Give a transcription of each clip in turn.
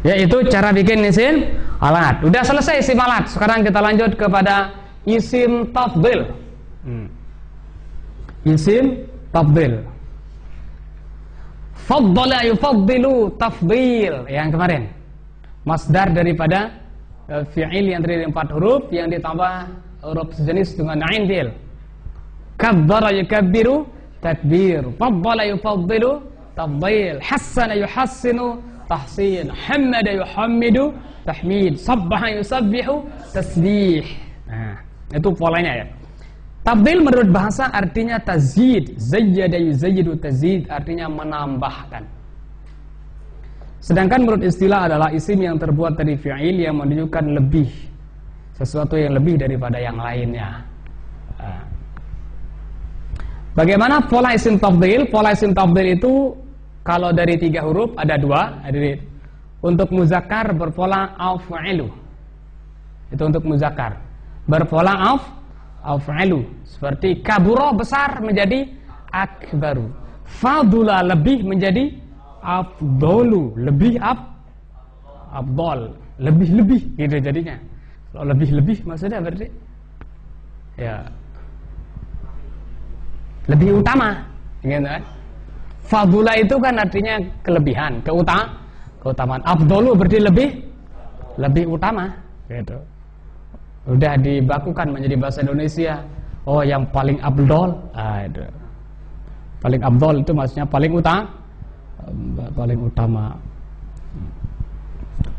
Yaitu cara bikin isim alat. Udah selesai isim alat. Sekarang kita lanjut kepada isim tafdhil. Isim tafdhil. Faddala yufaddilu tafdhil yang kemarin. Masdar daripada fi'il yang terdiri dari 4 huruf yang ditambah huruf sejenis dengan ain fi'il. Kabbara yukabbiru takbir. Faddala yufaddilu tafdhil. Hassana yuhassinu tahsin. Hamada yuhammidu tahmid. Sabbaha yusabbihu tasbih. Nah, itu polanya ya. Tafdhil menurut bahasa artinya tazid. Zayyada yuzayyidu tazid artinya menambahkan. Sedangkan menurut istilah adalah isim yang terbuat dari fi'il yang menunjukkan lebih, sesuatu yang lebih daripada yang lainnya. Bagaimana pola isim tafdhil? Pola isim tafdhil itu kalau dari 3 huruf ada 2. Untuk muzakkar berpola af'ilu. Itu untuk muzakkar. Berpola af'ilu. Seperti kabura besar menjadi akbaru. Fadula lebih menjadi afdolu, lebih afdol, lebih gitu jadinya. Kalau lebih maksudnya berarti ya lebih utama, gitu kan? Fadula itu kan artinya kelebihan, keutamaan. Afdolu berarti lebih utama, gitu. Udah dibakukan menjadi bahasa Indonesia. Oh, yang paling afdol, itu. Paling afdol itu maksudnya paling utama.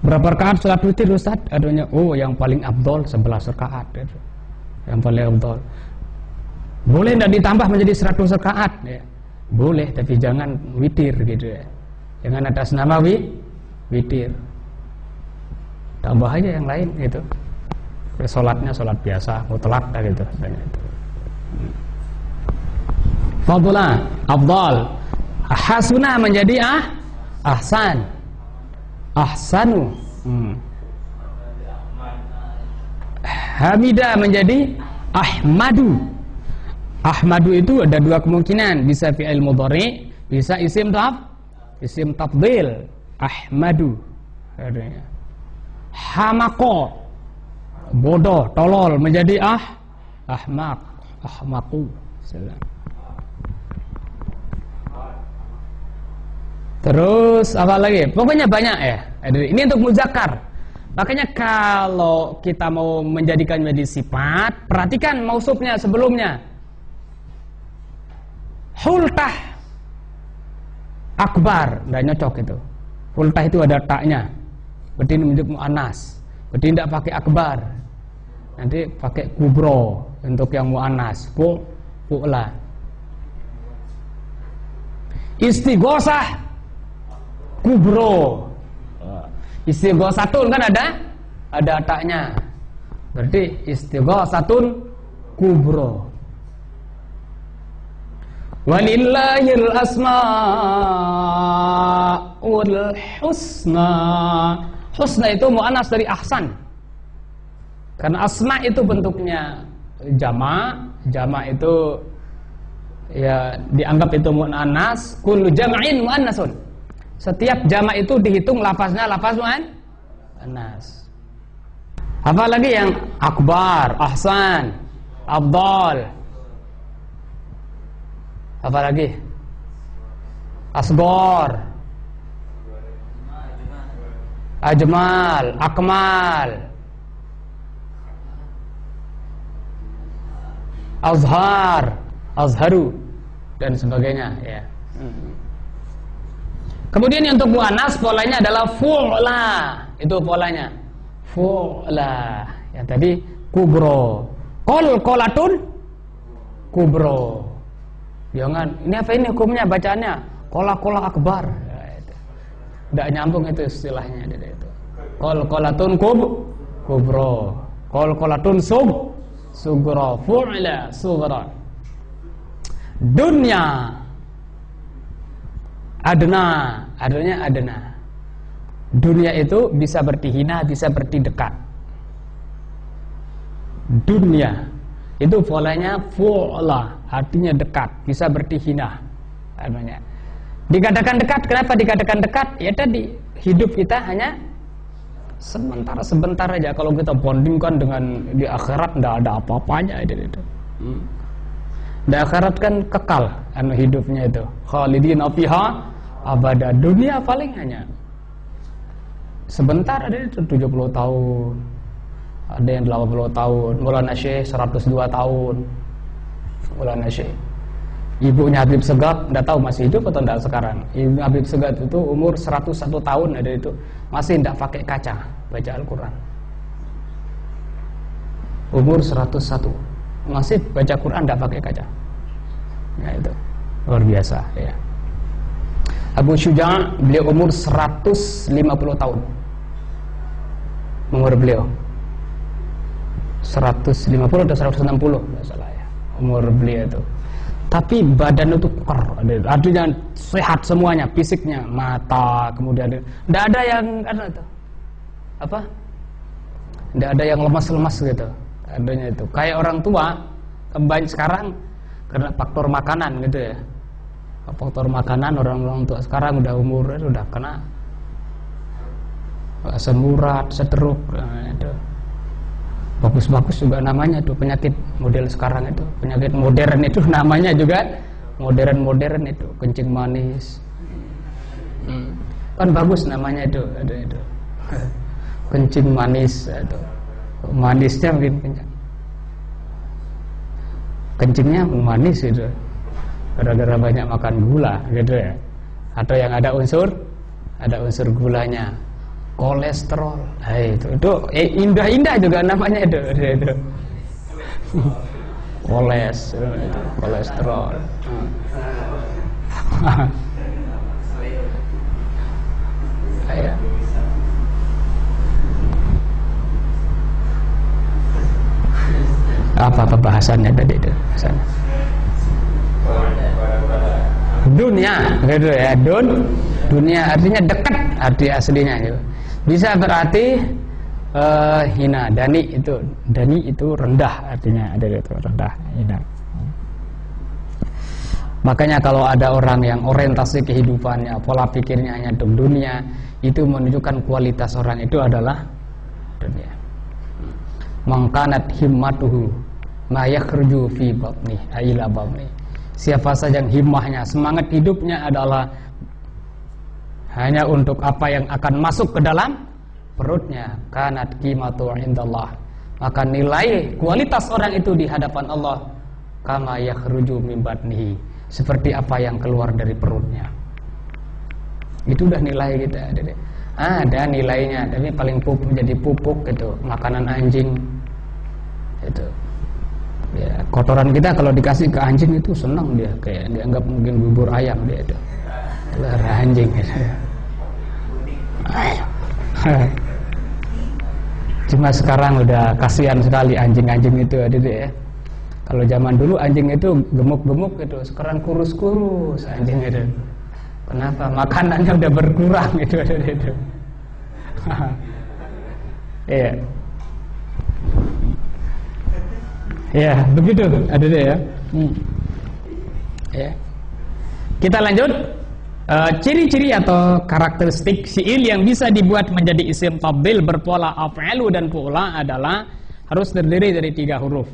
Berapa rakaat salat witir Ustaz? Adanya yang paling afdol 11 rakaat. Yang paling afdol. Boleh enggak ditambah menjadi 100 rakaat ya? Boleh, tapi jangan witir gitu ya. Jangan atas nama witir. Tambah aja yang lain gitu. Salatnya salat biasa, mutlak gitu itu. Fadula, afdal. Hasuna menjadi ahsan. Ahsanu. Hamida menjadi ahmadu. Ahmadu itu ada 2 kemungkinan, bisa fi'il mudhari, bisa isim tafdhil. Ahmadu artinya. Hamaqo, bodoh, tolol menjadi ahmaq, ahmaqu. Terus apa lagi? Pokoknya banyak ya. Ini untuk muzakkar. Makanya kalau kita mau menjadikan menjadi sifat, perhatikan mausufnya sebelumnya. Hultah akbar, enggak nyocok itu. Hultah itu ada taknya. Berarti ini menunjuk muannas. Berarti tidak pakai akbar. Nanti pakai kubro untuk yang muannas. Fu'la. Istighosah kubro. Istighosatun kan ada taknya. Berarti istighosatun kubro. Walillahil asmaul husna. Husna itu muannas dari ahsan. Karena asma itu bentuknya jama'. Jama' itu ya dianggap itu muannas. Kullu jam'in muannasun. Setiap jama' itu dihitung lafaznya lafaz muannas. Apa lagi yang akbar, ahsan, afdal? Apa lagi? Asgor, ajmal, akmal, azhar, azharu dan sebagainya ya. Kemudian yang untuk muannas polanya adalah fu'la. Itu polanya. Fu'la. Yang tadi kubro. Qalqalatun kubro. Jangan, ini apa ini hukumnya bacaannya? Qola akbar. Tidak nyambung itu istilahnya itu. Qalqalatun kubro. Qalqalatun sugro. Fu'la sughra. Dunya adanya adna. Dunia itu bisa berarti hina, bisa berarti dekat. Dunia itu polanya fu'la, artinya dekat, bisa berarti hina. Artinya dikatakan dekat, kenapa dikatakan dekat? Ya tadi hidup kita hanya Sebentar aja kalau kita bandingkan dengan di akhirat, ndak ada apa-apanya itu. Di akhirat kan kekal hidupnya itu. Khalidina fiha abada. Dunia paling hanya sebentar, ada itu 70 tahun. Ada yang 80 tahun. Maulana Syekh 102 tahun. Maulana Syekh. Ibunya Habib Segaf, enggak tahu masih hidup atau enggak sekarang. Ibu Habib Segaf itu umur 101 tahun ada itu, masih enggak pakai kaca baca Al-Quran. Umur 101 masih baca Quran enggak pakai kaca. Ya itu luar biasa ya. Abu Syuja' beliau umur 150 tahun. Umur beliau 150 atau 160 enggak salah ya. Umur beliau itu. Tapi badan itu keker, artinya sehat semuanya, fisiknya, mata, kemudian tidak ada yang apa? Tidak ada yang lemas-lemas gitu. Adanya itu kayak orang tua banyak sekarang karena faktor makanan gitu ya. Faktor makanan orang tua sekarang udah umur udah kena asam urat, stroke itu. Bagus-bagus juga namanya tuh penyakit model sekarang itu, penyakit modern itu namanya juga modern itu, kencing manis. Kan bagus namanya itu, ada itu. Kencing manis itu. Manisnya mungkin kencing. Kencingnya manis itu. Gara-gara banyak makan gula gitu ya. Atau yang ada unsur gulanya. Kolesterol, itu indah-indah juga namanya itu. Kolesterol. Apa bahasannya tadi itu? Dunia, gitu ya. Dunia artinya dekat, arti aslinya itu. Bisa berarti hina, dani itu rendah, artinya ada itu rendah, hina. Makanya kalau ada orang yang orientasi kehidupannya, pola pikirnya hanya untuk dunia, itu menunjukkan kualitas orang itu adalah dunia. Mangkanat himmatuhu ma yakhruju fi batni ila batni. Siapa saja yang himmahnya, semangat hidupnya adalah hanya untuk apa yang akan masuk ke dalam perutnya, kanat qimatu indallah, maka nilai kualitas orang itu di hadapan Allah kama yakhruju min batnihi, seperti apa yang keluar dari perutnya. Itu udah nilai kita. Ada nilainya, tapi paling pupuk jadi pupuk itu makanan anjing itu. Ya, kotoran kita kalau dikasih ke anjing itu senang dia, kayak dianggap mungkin bubur ayam dia itu. Darah anjing gitu. Cuma sekarang udah kasihan sekali anjing-anjing itu ada ya. Kalau zaman dulu anjing itu gemuk-gemuk gitu, sekarang kurus-kurus anjing itu. Kenapa? Makanannya udah berkurang itu ada itu. Iya. Ya, begitu ada deh ya. Ya. Kita lanjut. Ciri-ciri atau karakteristik fi'il yang bisa dibuat menjadi isim tabdil berpola af'alu dan fu'la adalah harus terdiri dari 3 huruf.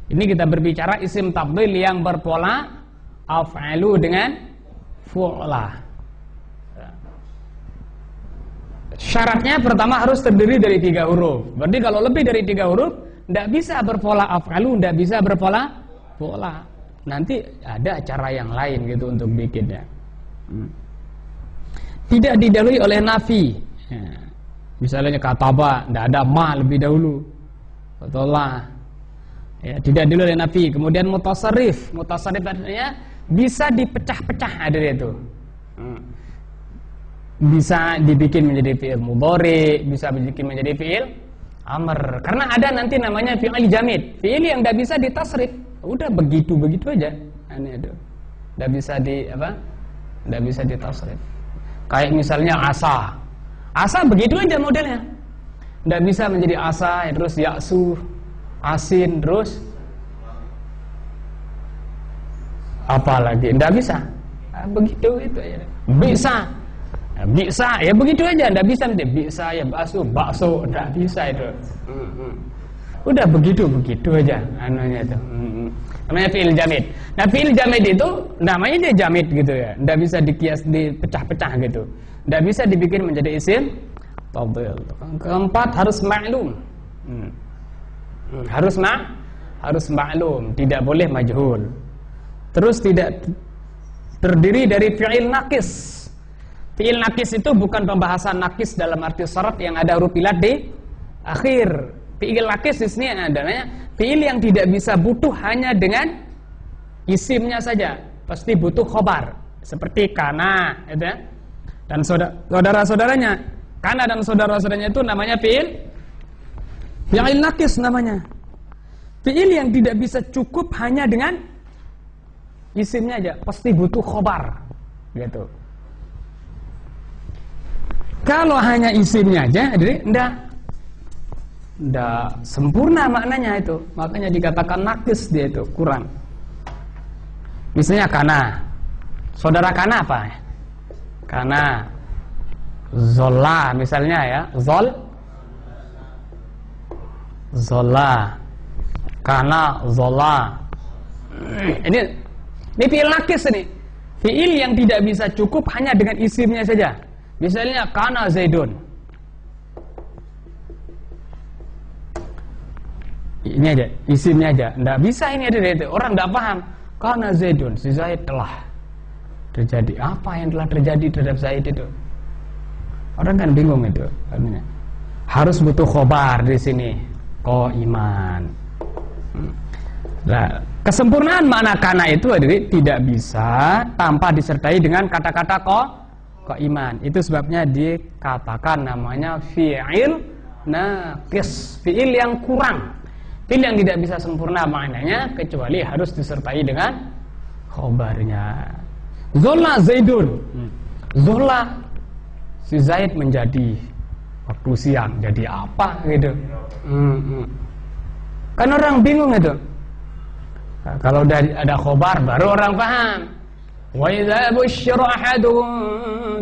Ini kita berbicara isim tabdil yang berpola af'alu dengan fu'la. Syaratnya pertama harus terdiri dari 3 huruf. Berarti kalau lebih dari 3 huruf tidak bisa berpola af'alu, tidak bisa berpola fu'la. Nanti ada cara yang lain gitu untuk bikinnya. Tidak didahului oleh nafi ya. Misalnya kataba, tidak ada ma lebih dahulu atau la ya, tidak didahului oleh nafi. Kemudian mutasarrif artinya bisa dipecah-pecah ada itu. Bisa dibikin menjadi fi'il mudhari, bisa dibikin menjadi fi'il amr. Karena ada nanti namanya fi'il jamid, fi'il yang tidak bisa ditasrif. Udah begitu aja. Ini itu. Tidak bisa tidak bisa ditasrif. Kayak misalnya asa. Asa begitu aja modelnya. Tidak bisa menjadi asa, terus yaksu, asin, terus apa lagi? Tidak bisa. Begitu itu aja. Bisa. Bisa, ya begitu aja, ndak bisa nanti bisa ya bakso, ndak bisa itu. Udah begitu aja anunya itu. Namanya fi'il jamid. Nah, fi'il jamid itu namanya dia jamid gitu ya. Ndak bisa dikias dipecah-pecah gitu. Ndak bisa dibikin menjadi isim tafdhil. Keempat harus ma'lum. Harus ma'lum, tidak boleh majhul. Terus tidak terdiri dari fi'il naqis. Fi'il naqis itu bukan pembahasan naqis dalam arti syarat yang ada huruf ilat di akhir. Fi'il naqis di sini adalah fi'il yang tidak bisa butuh hanya dengan isimnya saja, pasti butuh khobar. Seperti kana, gitu ya. Dan saudara-saudaranya, kana dan saudara-saudaranya itu namanya fi'il naqis namanya. Fi'il yang tidak bisa cukup hanya dengan isimnya aja, pasti butuh khobar, gitu. Kalau hanya isimnya aja, jadi ndak sempurna maknanya itu. Makanya dikatakan naqis dia itu, kurang. Misalnya kana. Saudara kana apa? Kana. Zola misalnya ya. Zola. Kana zola. Ini fi'il naqis ini. Fi'il yang tidak bisa cukup hanya dengan isimnya saja. Misalnya kana Zaidun. Ini aja, isimnya aja. Nggak bisa ini ada itu. Orang nggak paham. Kana Zaidun, si Zaid telah terjadi. Apa yang telah terjadi terhadap Zaid itu? Orang kan bingung itu. Harus butuh khobar di sini. Iman. Nah, kesempurnaan makna kana itu adalah tidak bisa tanpa disertai dengan kata-kata iman. Itu sebabnya dikatakan namanya fi'il naqis, fi'il yang kurang, fi'il yang tidak bisa sempurna maknanya kecuali harus disertai dengan khobarnya. Zola Zaidun. Zola si Zaid menjadi waktu siang jadi apa gitu. Kan orang bingung itu. Nah, kalau udah ada khobar baru orang paham. Wa idza busyira ahaduhum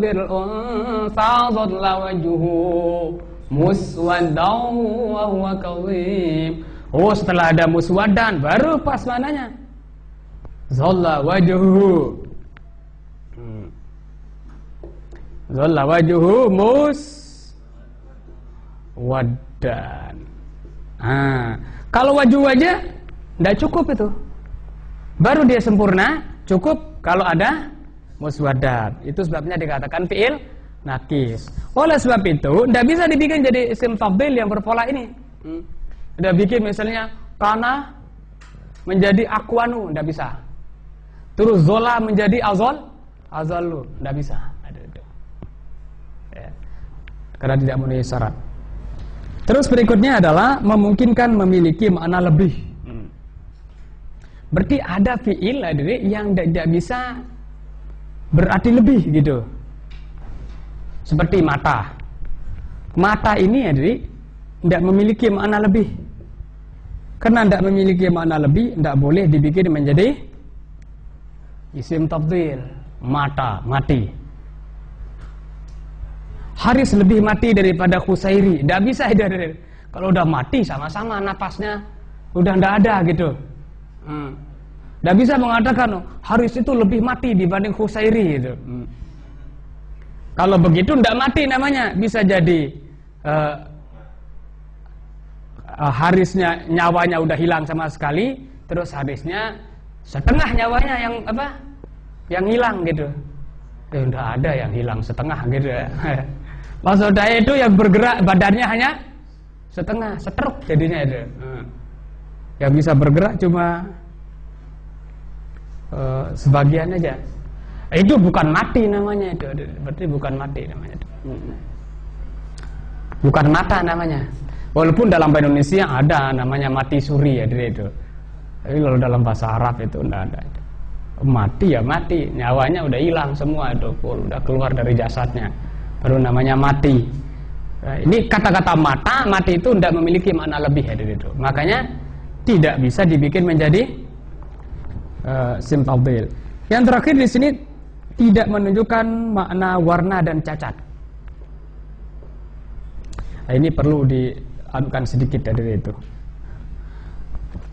bil unsa dhalla wajhuhu muswaddan wa huwa kadhib. Oh, setelah ada muswaddan baru pas mananya. Dhalla wajhuhu. Dhalla wajhuhu muswaddan. Kalau wajhu aja enggak cukup itu. Baru dia sempurna, cukup kalau ada muswaddat. Itu sebabnya dikatakan fi'il naqis. Oleh sebab itu, tidak bisa dibikin jadi isim tafdhil yang berpola ini. Udah bikin misalnya kana menjadi akwanu, tidak bisa. Terus zola menjadi azalu, tidak bisa. Ya. Karena tidak memenuhi syarat. Terus berikutnya adalah memungkinkan memiliki makna lebih. Berarti ada fi'il yang tidak bisa berarti lebih gitu. Seperti mata. Mata ini tidak memiliki makna lebih. Karena tidak memiliki makna lebih, tidak boleh dibikin menjadi isim tafdhil. Mata, mati. Haris lebih mati daripada Khusairi. Tidak bisa. Kalau udah mati sama-sama napasnya udah tidak ada gitu. Tidak bisa mengatakan Haris itu lebih mati dibanding Khusairi gitu. Kalau begitu tidak mati namanya. Bisa jadi Harisnya nyawanya udah hilang sama sekali, terus Harisnya setengah nyawanya yang hilang gitu. Tidak ada yang hilang setengah gitu ya. Maksudnya itu yang bergerak badannya hanya setengah, setruk jadinya itu. Yang bisa bergerak cuma sebagian aja. Itu bukan mati namanya itu. Berarti bukan mati namanya itu. Bukan mata namanya. Walaupun dalam bahasa Indonesia ada namanya mati suri ya itu. Tapi kalau dalam bahasa Arab itu tidak ada. Mati ya mati, nyawanya udah hilang semua itu, udah keluar dari jasadnya. Baru namanya mati. Nah, ini kata-kata mati itu tidak memiliki makna lebih ya itu. Makanya tidak bisa dibikin menjadi isim tafdhil. Yang terakhir di sini tidak menunjukkan makna warna dan cacat. Nah, ini perlu dianukan sedikit dari itu.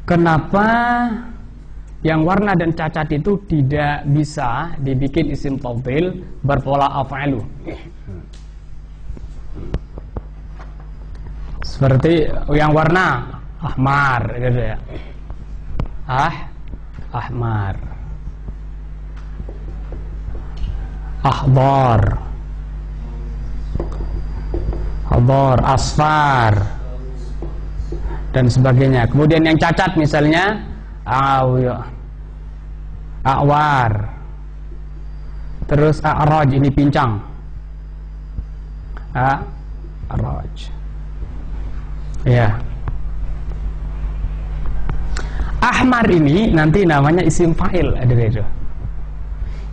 Kenapa yang warna dan cacat itu tidak bisa dibikin isim tafdhil berpola af'alu? Seperti yang warna ahmar gitu ya. Ahmar. Akhdar. Asfar dan sebagainya. Kemudian yang cacat misalnya awar, terus a'raj, ini pincang, a'raj, ya. Ahmar ini nanti namanya isim fa'il, ada itu.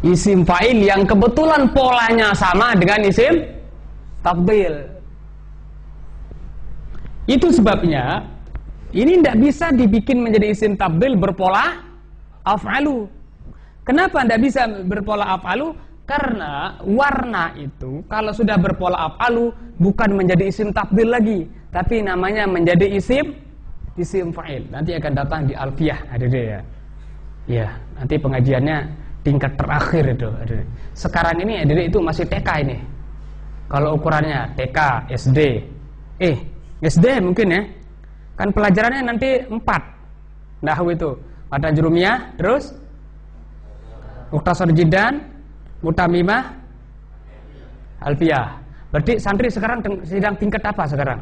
Isim fa'il yang kebetulan polanya sama dengan isim tafdhil. Itu sebabnya ini tidak bisa dibikin menjadi isim tafdhil berpola af'alu. Kenapa tidak bisa berpola af'alu? Karena warna itu kalau sudah berpola af'alu bukan menjadi isim tafdhil lagi, tapi namanya menjadi isim fa'il. Nanti akan datang di alfiyah, ada ya. Ya, nanti pengajiannya tingkat terakhir itu. Sekarang ini itu masih TK ini. Kalau ukurannya TK, SD, SD mungkin ya. Kan pelajarannya nanti 4 nahwu itu. Ada jurumiyah, terus mukhtasar jiddan, mutamimah, alfiyah. Berarti santri sekarang sedang tingkat apa sekarang?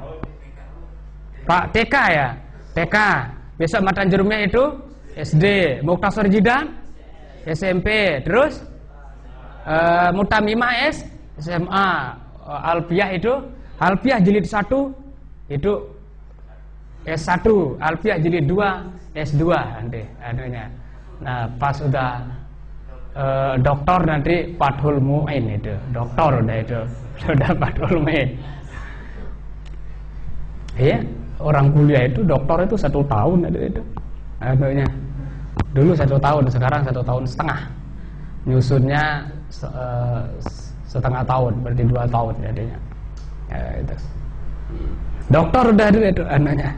Pak, TK ya? TK. Besok matan jurumiyah itu SD, mukhtasar jiddan SMP, terus mutamimah SMA, alfiyah itu, alfiyah jilid 1 itu S1, alfiyah jilid 2 S2 nanti adanya. Nah, pas udah doktor nanti Fathul Mu'in itu, doktor udah itu, sudah Fathul Mu'in. Iya, orang kuliah itu doktor itu 1 tahun ada itu. Adanya. Dulu 1 tahun, sekarang 1 tahun setengah. Nyusunnya setengah tahun, berarti 2 tahun jadinya. Ya, itu. Doktor udah ada itu anunya.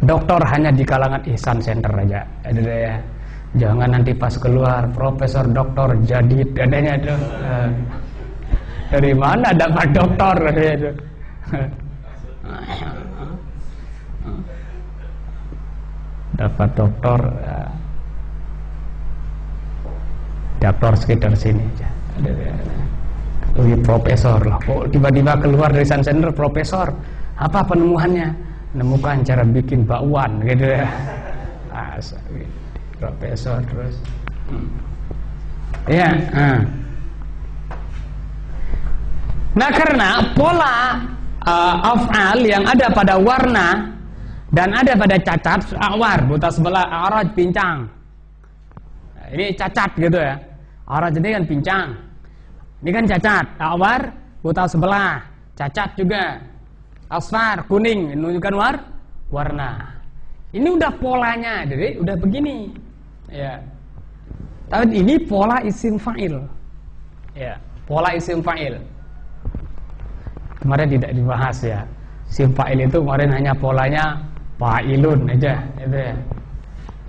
Doktor hanya di kalangan Ihsan Center aja. Ada ya. Jangan nanti pas keluar profesor doktor jadi adanya itu. Dari mana dapat doktor adanya itu? Dapat doktor doktor sekitar sini aja. Ada ya. Lebih profesor lah. Tiba-tiba keluar dari Ihsan Center profesor. Apa penemuannya? Menemukan cara bikin bakwan gitu ya. Profesor terus. Ya. Nah, karena pola af'al yang ada pada warna dan ada pada cacat, awar, buta sebelah, a'raj, pincang. Nah, ini cacat gitu ya. A'raj ini kan pincang. Ini kan cacat, awar, buta sebelah, cacat juga. Asfar, kuning, menunjukkan warna. Ini udah polanya, jadi udah begini. Ya. Tapi ini pola isim fa'il. Ya, pola isim fa'il. Kemarin tidak dibahas ya. Isim fa'il itu kemarin hanya polanya fa'ilun aja, gitu ya.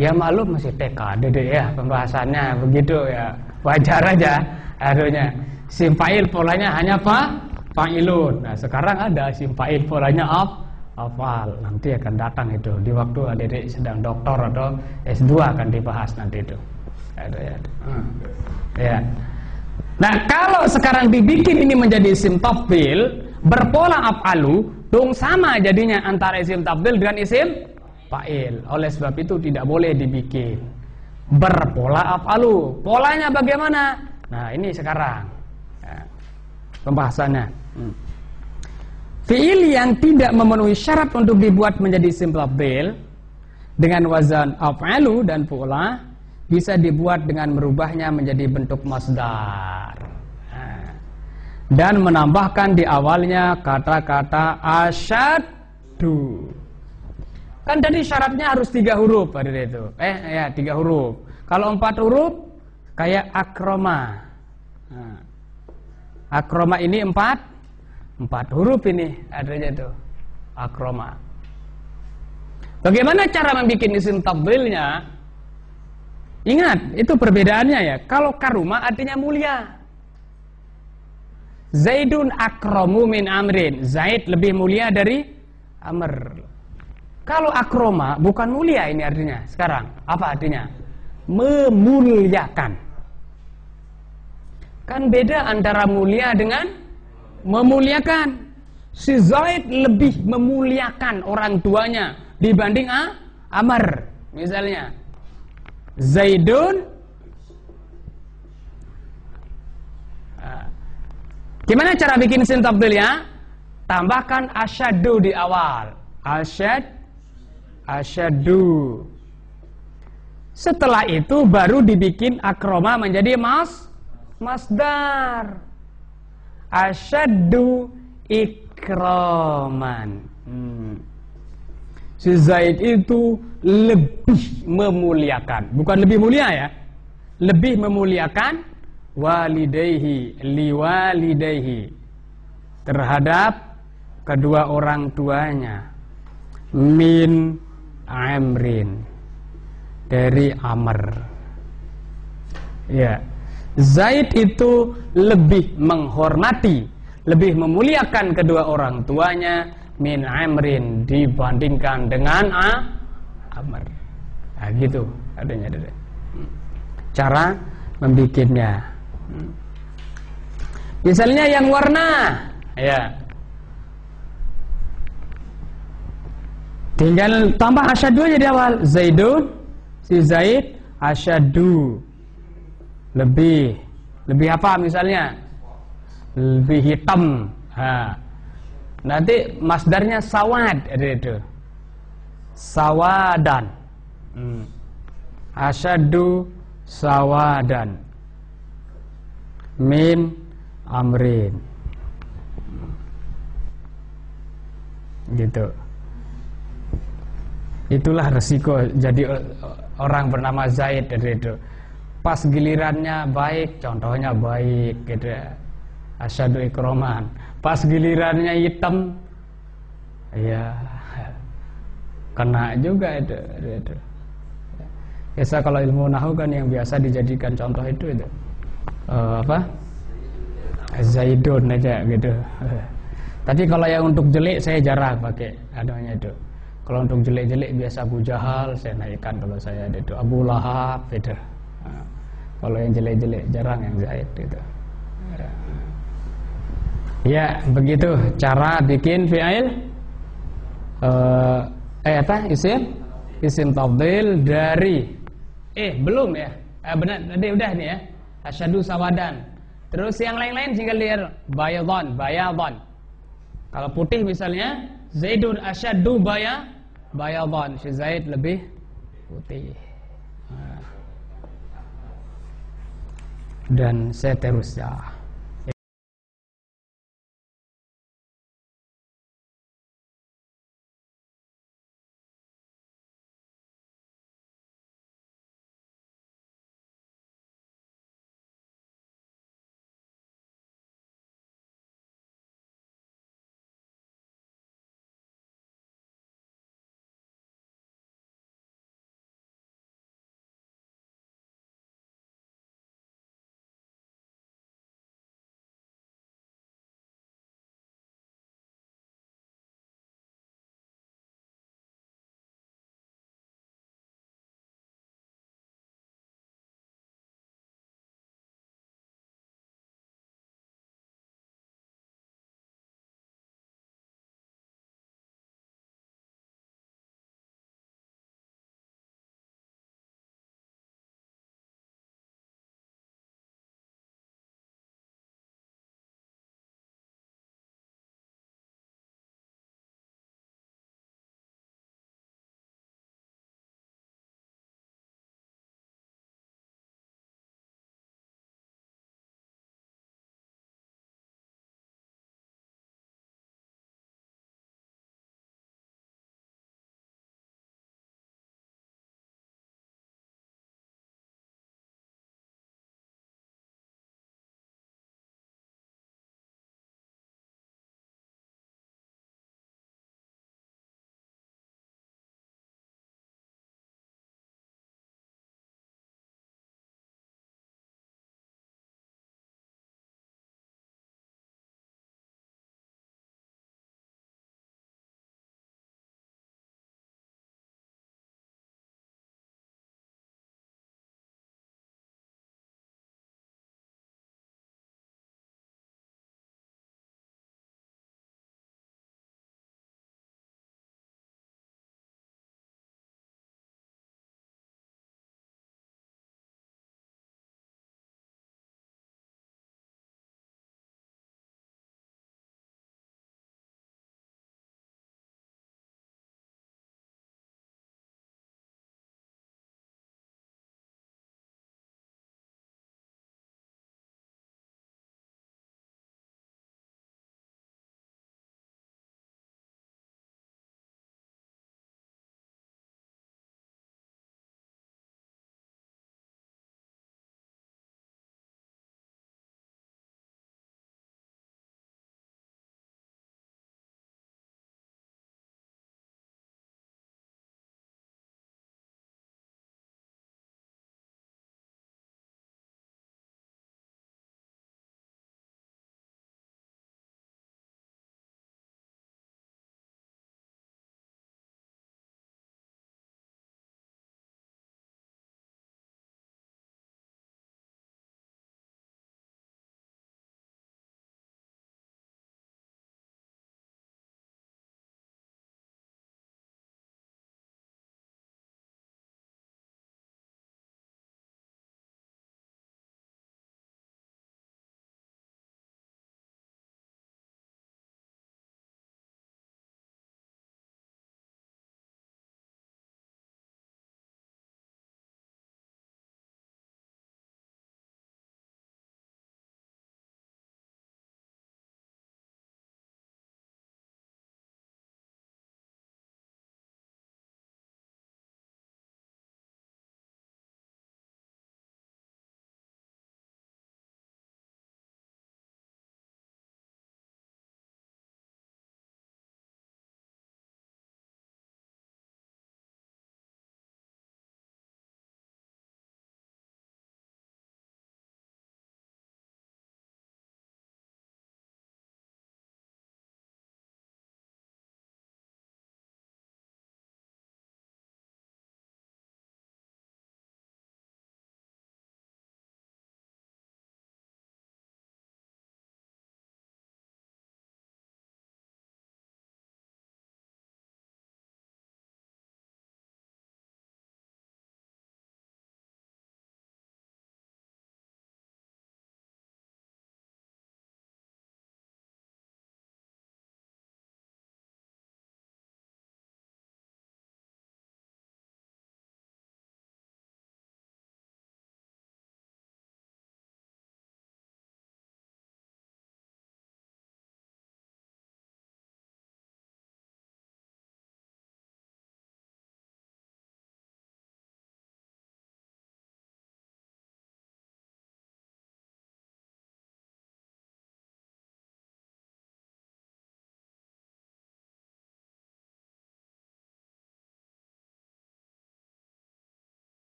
Ya maklum masih TK, Dede ya, pembahasannya begitu ya. Wajar aja harusnya. Isim fa'il polanya hanya fa'ilun. Nah, sekarang ada isim fa'il polanya afal. Nanti akan datang itu di waktu adik sedang doktor atau S2 akan dibahas nanti itu. Ya. Nah, kalau sekarang dibikin ini menjadi isim tafdhil berpola af'alu, dong sama jadinya antara isim tafdhil dengan isim fa'il. Oleh sebab itu tidak boleh dibikin berpola af'alu. Polanya bagaimana? Nah, ini sekarang pembahasannya. Fi'il yang tidak memenuhi syarat untuk dibuat menjadi isim tafdhil dengan wazan af'alu dan pola bisa dibuat dengan merubahnya menjadi bentuk masdar dan menambahkan di awalnya kata-kata asyaddu. Kan tadi syaratnya harus 3 huruf pada itu. 3 huruf. Kalau 4 huruf kayak akroma. Nah, akroma ini empat huruf ini adanya itu akroma. Bagaimana cara membuat isim tafdhilnya? Ingat, itu perbedaannya ya. Kalau karuma artinya mulia. Zaidun akramu min amrin. Zaid lebih mulia dari Amr. Kalau akroma bukan mulia ini artinya. Sekarang apa artinya? Memuliakan. Kan beda antara mulia dengan memuliakan. Si Zaid lebih memuliakan orang tuanya dibanding Amr. Misalnya Zaidun. Gimana cara bikin isim tafdhilnya? Tambahkan asyaddu di awal. Asyaddu. Setelah itu baru dibikin akroma menjadi masdar. Asyaddu ikraman. Si Zaid itu lebih memuliakan, bukan lebih mulia ya, lebih memuliakan liwalidayhi terhadap kedua orang tuanya, min amrin dari Amr. Ya, Zaid itu lebih menghormati, lebih memuliakan kedua orang tuanya min amrin dibandingkan dengan Amr. Nah, gitu adanya. Cara membikinnya. Misalnya yang warna, ya. Tinggal tambah asyaddu aja di awal. Zaidun, si Zaid asyaddu. Lebih apa misalnya? Lebih hitam. Nanti masdarnya sawad ada itu. Sawadan. Asyaddu sawadan min amrin. Gitu. Itulah resiko jadi orang bernama Zaid itu. Pas gilirannya baik, contohnya baik gitu ya. Asyaddu ikroman. Pas gilirannya hitam, ya kena juga itu. Biasa kalau ilmu nahwu kan yang biasa dijadikan contoh itu apa? Zaidun aja gitu. Tapi kalau yang untuk jelek saya jarang pakai adanya itu. Kalau untuk jelek-jelek biasa Abu Jahal saya naikkan, kalau saya itu Abu Lahab gitu. Kalau yang jelek-jelek jarang yang Zaid gitu. Ya, begitu cara bikin fi'il isim tafdhil dari belum ya. Benar, tadi udah nih ya. Asyaddu sawadan. Terus yang lain-lain tinggal lihat bayadhan. Kalau putih misalnya Zaidun asyaddu bayadhan. Si Zaid lebih putih. Dan seterusnya.